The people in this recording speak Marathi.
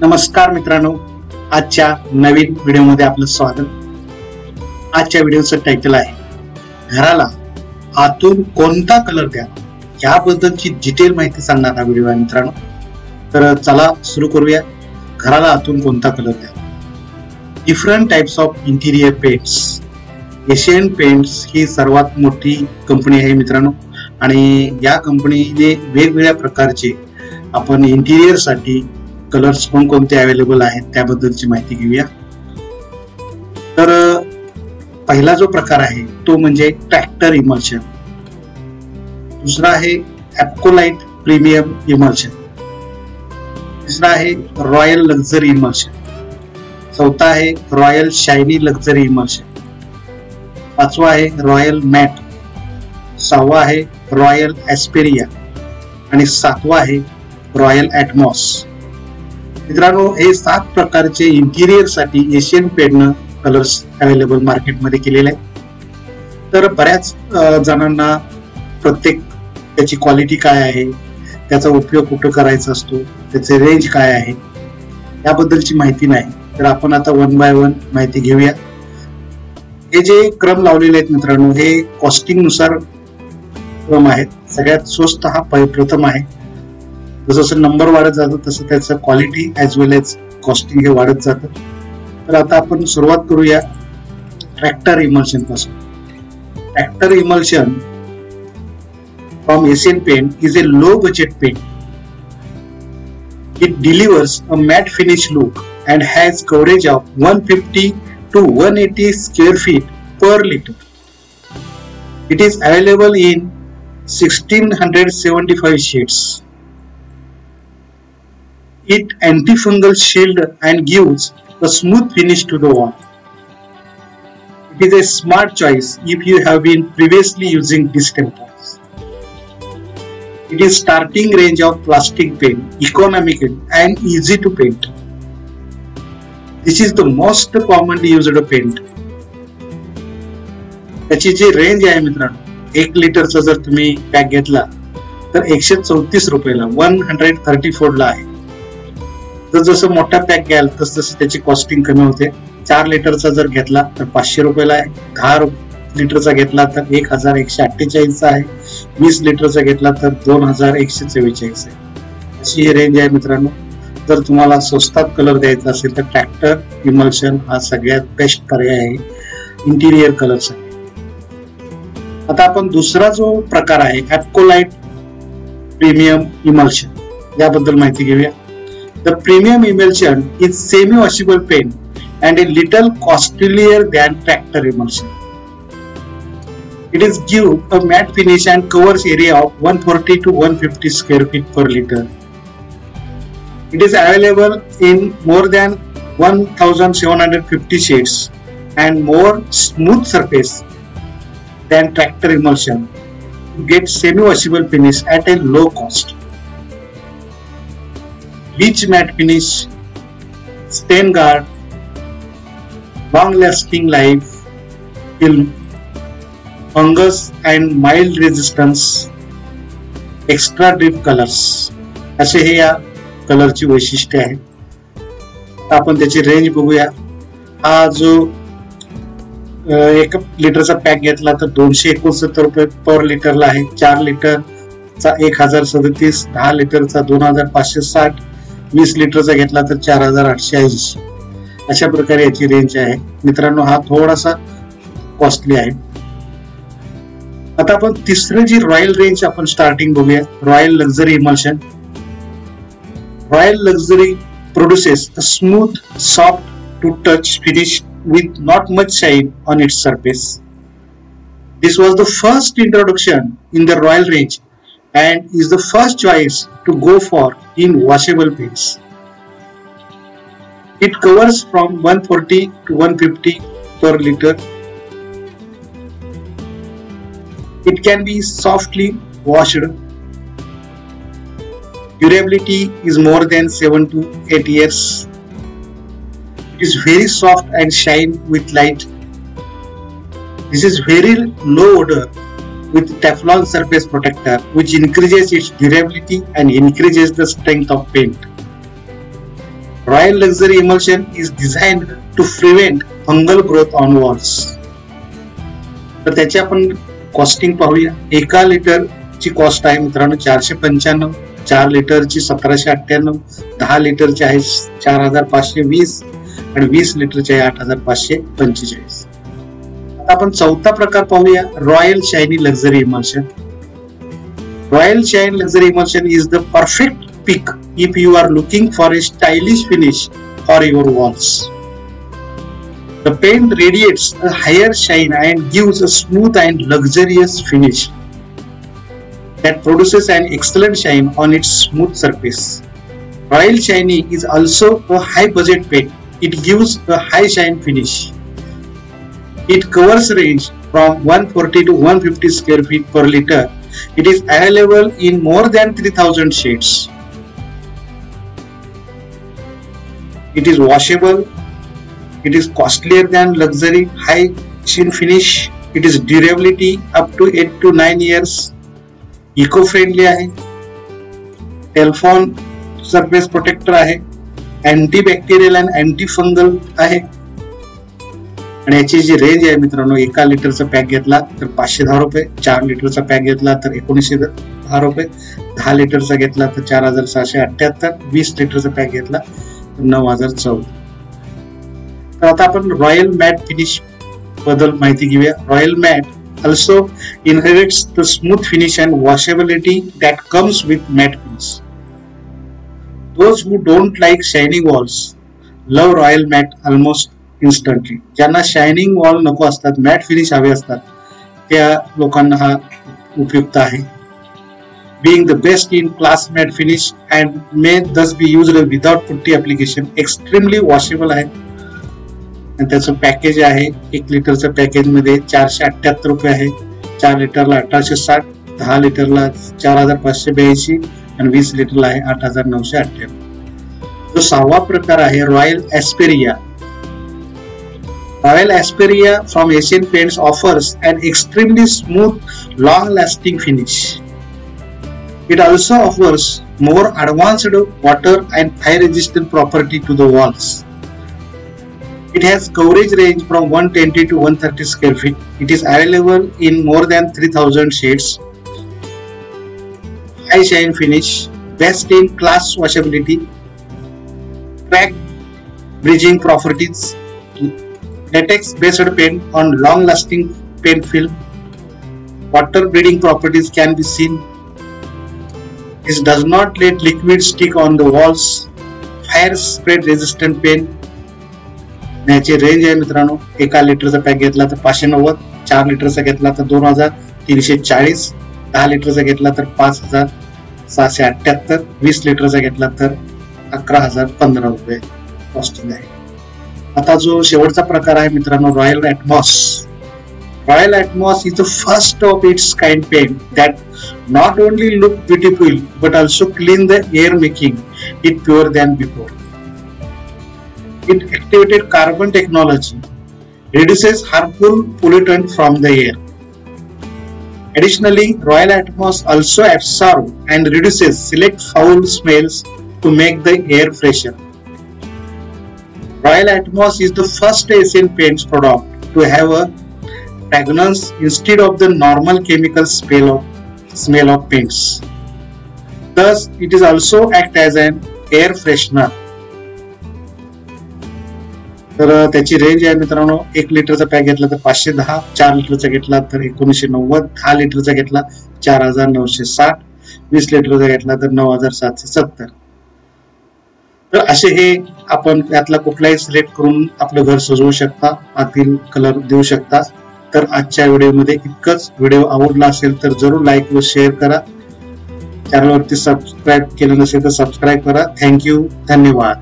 नमस्कार मित्रांनो, आजच्या नवीन व्हिडिओमध्ये आपलं स्वागत. आजच्या व्हिडिओचं टायटल आहे घराला आतून कोणता कलर द्या याबद्दलची डिटेल माहिती सांगणारा व्हिडिओ आहे मित्रांनो. तर चला सुरू करूया. घराला आतून कोणता कलर द्या. Different types of interior paints. Asian Paints ही सर्वात मोठी कंपनी आहे मित्रांनो, आणि या कंपनीने वेगवेगळ्या प्रकारचे आपण इंटिरियर साठी कलर्स कोणकोणते अवेलेबल आहेत त्याबद्दलची माहिती घेऊया. तर पहिला जो प्रकार आहे तो म्हणजे ट्रॅक्टर इमल्शन. दुसरा आहे ॲप्कोलाइट प्रीमियम इमल्शन. तिसरा आहे रॉयल लक्झरी इमल्शन. चौथा आहे रॉयल शायनी लक्झरी इमल्शन. पाचवा आहे रॉयल मॅट. सहावा आहे रॉयल ॲस्पेरिया आणि सातवा आहे रॉयल ॲटमॉस. मित्रांनो, हे 7 प्रकारचे इंटिरियर साठी एशियन पेंटनं कलर्स अवेलेबल मार्केटमध्ये केलेले आहेत. तर बऱ्याच जणांना प्रत्येक त्याची क्वालिटी काय आहे, त्याचा उपयोग कुठं करायचा असतो, त्याचे रेंज काय आहे याबद्दलची माहिती नाही. तर आपण आता 1 बाय 1 माहिती घेऊया. हे जे क्रम लावलेले आहेत मित्रांनो, हे कॉस्टिंग नुसार क्रम आहेत. सगळ्यात स्वस्त हा प्रथम आहे. जसं नंबर वाढत जातं तसं त्याचं quality as well as costing हे वाढत जातं. तर आता आपण सुरुवात करूया ट्रॅक्टर इमल्शन पासून. Tractor Emulsion from Asian Paint is a low budget paint. It delivers a matte finish look and has coverage of 150 to 180 square feet per liter. It is available in 1675 shades. It antifungal shield and gives a smooth finish to the wall. It is a smart choice if you have been previously using distempers. It is starting range of plastic paint, economical and easy to paint. This is the most commonly used paint. त्याची जी रेंज आहे मित्रांनो, 1 लिटरचा जर तुम्ही पॅक घेतला तर 134 रुपयाला 134 ला आहे. तर जसं मोठा पॅक घ्याल तस त्याची कॉस्टिंग कमी होते. 4 लिटरचा जर घेतला तर 500 रुपयाला आहे. 10 लिटरचा घेतला तर 1148 आहे. 20 लिटरचा घेतला तर 2144 आहे. अशी ही रेंज आहे मित्रांनो. जर तुम्हाला स्वस्तात कलर द्यायचा असेल तर ट्रॅक्टर इमल्शन हा सगळ्यात बेस्ट पर्याय आहे इंटिरियर कलरसाठी. आता आपण दुसरा जो प्रकार आहे ॲप्कोलाइट प्रीमियम इमल्शन याबद्दल माहिती घेऊया. The premium emulsion is semi-washable paint and a little costlier than tractor emulsion. It is give a matte finish and covers area of 140 to 150 square feet per liter. It is available in more than 1750 shades and more smooth surface than tractor emulsion. You get semi-washable finish at a low cost. Bleach matte finish, stain guard, long lasting life, film, fungus and mild resistance, extra drip colors. असे हे या कलरची वैशिष्ट्ये आहेत. आपण त्याची रेंज बघूया. हा जो 1 लिटरचा पॅक घेतला तर 269 रुपये पर लिटरला आहे. 4 लिटरचा 1037, 10 लिटरचा 2560, 20 लिटरचा घेतला तर 4880. अशा प्रकारे याची रेंज आहे मित्रांनो. हा थोडासा कॉस्टली आहे. आता आपण तिसरी जी रॉयल रेंज आपण स्टार्टिंग बघूया. Royal Luxury emulsion. Royal luxury produces a smooth, soft to touch finish with not much shine on its surface. This was the first introduction in the Royal range and is the first choice to go for in washable paints. It covers from 140 to 150 per liter. It can be softly washed. Durability is more than 7 to 8 years. It is very soft and shine with light. This is very low odor with Teflon surface protector, which increases its durability and increases the strength of paint. Royal Luxury Emulsion is designed to prevent fungal growth on walls. तर त्याची आपण कॉस्टिंग पाहूया. 1 लिटरची कॉस्ट आहे मित्रांनो 495, 4 लिटरची 1798, 10 लिटरची आहे 4520 आणि 20 लिटरची आहे 8545. आता आपण चौथा प्रकार पाहूया, royal shiny luxury emulsion. Royal shine luxury emulsion is the perfect pick if you are looking for a stylish finish for your walls. The paint radiates a higher shine and gives a smooth and luxurious finish that produces an excellent shine on its smooth surface. Royal Shiny is also a high budget paint. It gives a high shine finish. It covers range from 140 to 150 square feet per liter. It is available in more than 3000 shades. It is washable. It is costlier than luxury high sheen finish. It is durability up to 8 to 9 years. Eco-friendly आहे. Telephone surface protector आहे. Antibacterial and antifungal आहे. आणि याची जी रेंज आहे मित्रांनो 1 लिटरचा पॅक घेतला तर 510 रुपये, 4 लिटरचा पॅक घेतला तर 1910 रुपये, 10 लिटरचा घेतला तर 4678, 20 लिटरचा पॅक घेतला तर 9014. तर आता आपण रॉयल मॅट फिनिश बद्दल माहिती घेऊया. Royal Matt also inherits the smooth finish and washability that comes with matte finish. Those who don't like shining walls love Royal Matte almost instantly. ज्यांना शायनिंग वॉल नको असतात, मॅट फिनिश हवे असतात, त्या लोकांना हा उपयुक्त आहे. Being the best in class matte finish and may thus be used without putty application. Extremely washable आहे. आणि त्याचं पॅकेज आहे 1 लिटरच्या पॅकेज मध्ये 478 रुपये आहे, 4 लिटरला 1860, 10 लिटरला 4582 आणि 20 लिटरला आहे 8998. जो 6वा प्रकार आहे royal ॲस्पेरिया. Royal Asperia from Asian Paints offers an extremely smooth, long-lasting finish. It also offers more advanced water and fire-resistant property to the walls. It has coverage range from 120 to 130 square feet. It is available in more than 3000 shades. High shine finish, best in class washability, crack bridging properties, latex based paint on long lasting paint film. Water breathing properties can be seen. This does not let liquid stick on the walls. Fire spread resistant paint. याची रेंज आहे मित्रांनो 1 लिटरचा पॅक घेतला तर 590, 4 लिटरचा घेतला तर 2340, 10 लिटरचा घेतला तर 5678, 20 लिटरचा घेतला तर 11015 रुपये कॉस्टिंग आहे. आता जो शेवटचा प्रकार आहे मित्रांनो Royal Atmos. Royal Atmos is the first of its kind paint that not only look beautiful but also clean the air, making it pure than before. It activated carbon technology, reduces harmful pollutant from the air. Additionally, Royal Atmos also absorbs and reduces select foul smells to make the air fresher. Royal Atmos is the first Asian paints product to have a fragrance instead of the normal chemical smell of paints. Thus, it is also act as an air freshener. तर त्याची रेंज आहे मित्रांनो 1 लिटरचा पॅक घेतला तर 510, 4 लिटरचा घेतला तर 1990, 10 लिटरचा घेतला 4960, 20 लिटरचा घेतला तर 9770. तर असे हे आपण यातला कुठलाही सिलेक्ट करून आपलं घर सजवू शकता, आतील कलर देऊ शकता. तर आजच्या व्हिडिओमध्ये इतकंच. व्हिडिओ आवडला असेल तर जरूर लाईक व शेअर करा. चॅनलवरती सबस्क्राईब केलं नसेल तर सबस्क्राईब करा. थँक्यू, धन्यवाद.